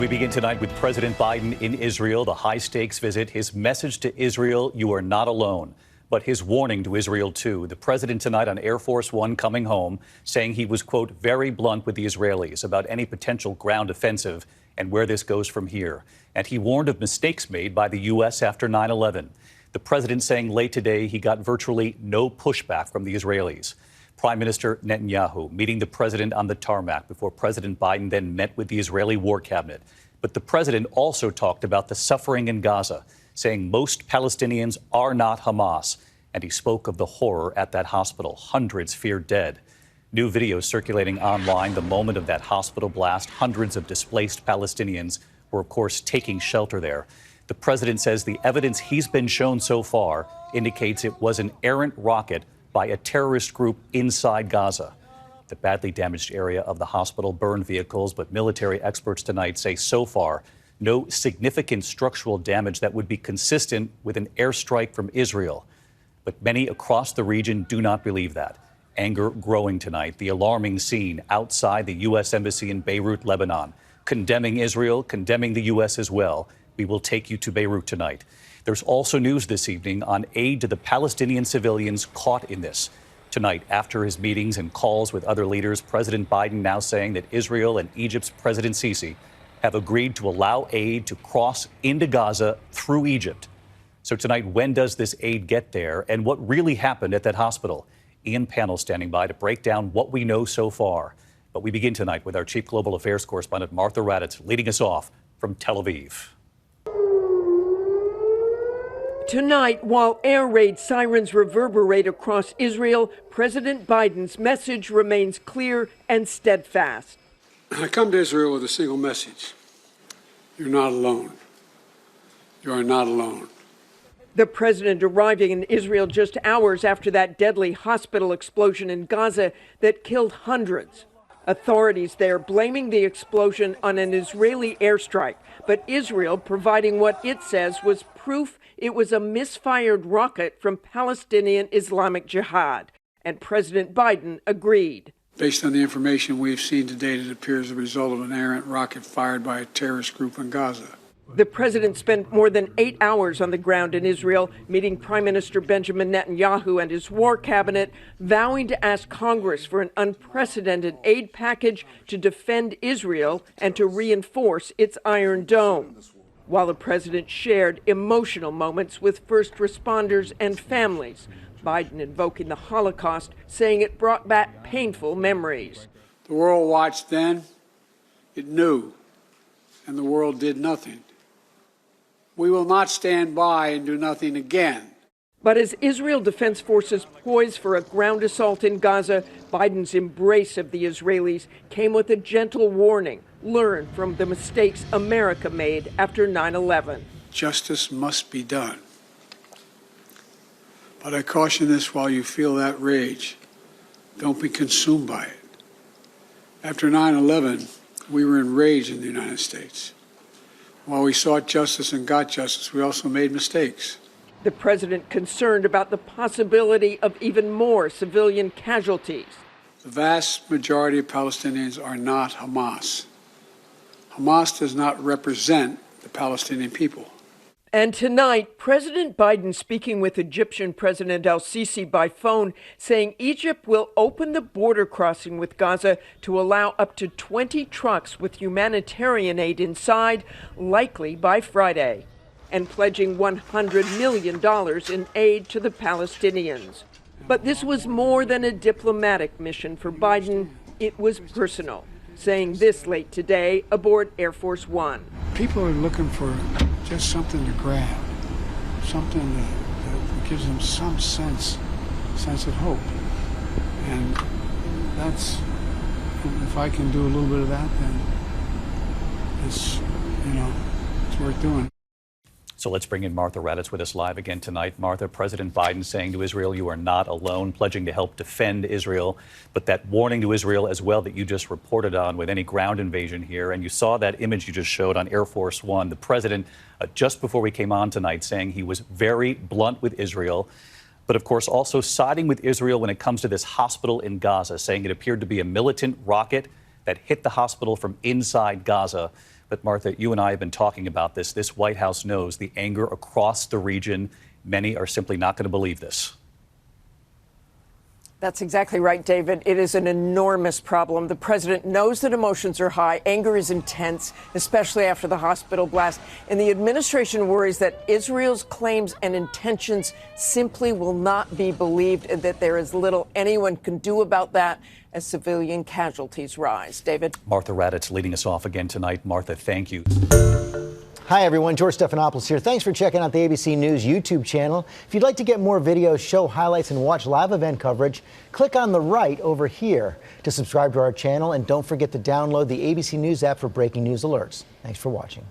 We begin tonight with President Biden in Israel, the high-stakes visit. His message to Israel, you are not alone. But his warning to Israel, too. The president tonight on Air Force One coming home, saying he was, quote, very blunt with the Israelis about any potential ground offensive and where this goes from here. And he warned of mistakes made by the U.S. after 9/11. The president saying late today he got virtually no pushback from the Israelis. Prime Minister Netanyahu meeting the president on the tarmac before President Biden then met with the Israeli war cabinet. But the president also talked about the suffering in Gaza, saying most Palestinians are not Hamas. And he spoke of the horror at that hospital, hundreds feared dead. New videos circulating online the moment of that hospital blast. Hundreds of displaced Palestinians were, of course, taking shelter there. The president says the evidence he's been shown so far indicates it was an errant rocket by a terrorist group inside Gaza. The badly damaged area of the hospital burned vehicles, but military experts tonight say so far no significant structural damage that would be consistent with an airstrike from Israel. But many across the region do not believe that. Anger growing tonight, the alarming scene outside the U.S. Embassy in Beirut, Lebanon, condemning Israel, condemning the U.S. as well. We will take you to Beirut tonight. There's also news this evening on aid to the Palestinian civilians caught in this. Tonight, after his meetings and calls with other leaders, President Biden now saying that Israel and Egypt's President Sisi have agreed to allow aid to cross into Gaza through Egypt. So tonight, when does this aid get there and what really happened at that hospital? Ian Panel standing by to break down what we know so far. But we begin tonight with our chief global affairs correspondent, Martha Raddatz, leading us off from Tel Aviv. Tonight, while air raid sirens reverberate across Israel, President Biden's message remains clear and steadfast. I come to Israel with a single message. You're not alone. You are not alone. The president arriving in Israel just hours after that deadly hospital explosion in Gaza that killed hundreds. Authorities there blaming the explosion on an Israeli airstrike, but Israel providing what it says was proof it was a misfired rocket from Palestinian Islamic Jihad. And President Biden agreed. Based on the information we've seen to date, it appears the result of an errant rocket fired by a terrorist group in Gaza. The president spent more than 8 hours on the ground in Israel, meeting Prime Minister Benjamin Netanyahu and his war cabinet, vowing to ask Congress for an unprecedented aid package to defend Israel and to reinforce its Iron Dome. While the president shared emotional moments with first responders and families, Biden invoking the Holocaust, saying it brought back painful memories. The world watched then, it knew, and the world did nothing. We will not stand by and do nothing again. But as Israel Defense Forces poise for a ground assault in Gaza, Biden's embrace of the Israelis came with a gentle warning. Learn from the mistakes America made after 9/11. Justice must be done. But I caution this while you feel that rage. Don't be consumed by it. After 9/11, we were enraged in the United States. While we sought justice and got justice, we also made mistakes. The president concerned about the possibility of even more civilian casualties. The vast majority of Palestinians are not Hamas. Hamas does not represent the Palestinian people. And tonight, President Biden speaking with Egyptian President al-Sisi by phone, saying Egypt will open the border crossing with Gaza to allow up to 20 trucks with humanitarian aid inside, likely by Friday, and pledging $100 million in aid to the Palestinians. But this was more than a diplomatic mission for Biden. It was personal, saying this late today aboard Air Force One. People are looking for just something to grab, something that gives them some sense of hope. And that's, if I can do a little bit of that, then it's worth doing. So let's bring in Martha Raddatz with us live again tonight. Martha, President Biden saying to Israel, you are not alone, pledging to help defend Israel. But that warning to Israel as well that you just reported on with any ground invasion here. And you saw that image you just showed on Air Force One. The president, just before we came on tonight, saying he was very blunt with Israel. But of course, also siding with Israel when it comes to this hospital in Gaza, saying it appeared to be a militant rocket that hit the hospital from inside Gaza. But Martha, you and I have been talking about this. This White House knows the anger across the region. Many are simply not going to believe this. That's exactly right, David. It is an enormous problem. The president knows that emotions are high. Anger is intense, especially after the hospital blast. And the administration worries that Israel's claims and intentions simply will not be believed and that there is little anyone can do about that as civilian casualties rise. David? Martha Raddatz leading us off again tonight. Martha, thank you. Hi, everyone. George Stephanopoulos here. Thanks for checking out the ABC News YouTube channel. If you'd like to get more videos, show highlights, and watch live event coverage, click on the right over here to subscribe to our channel. And don't forget to download the ABC News app for breaking news alerts. Thanks for watching.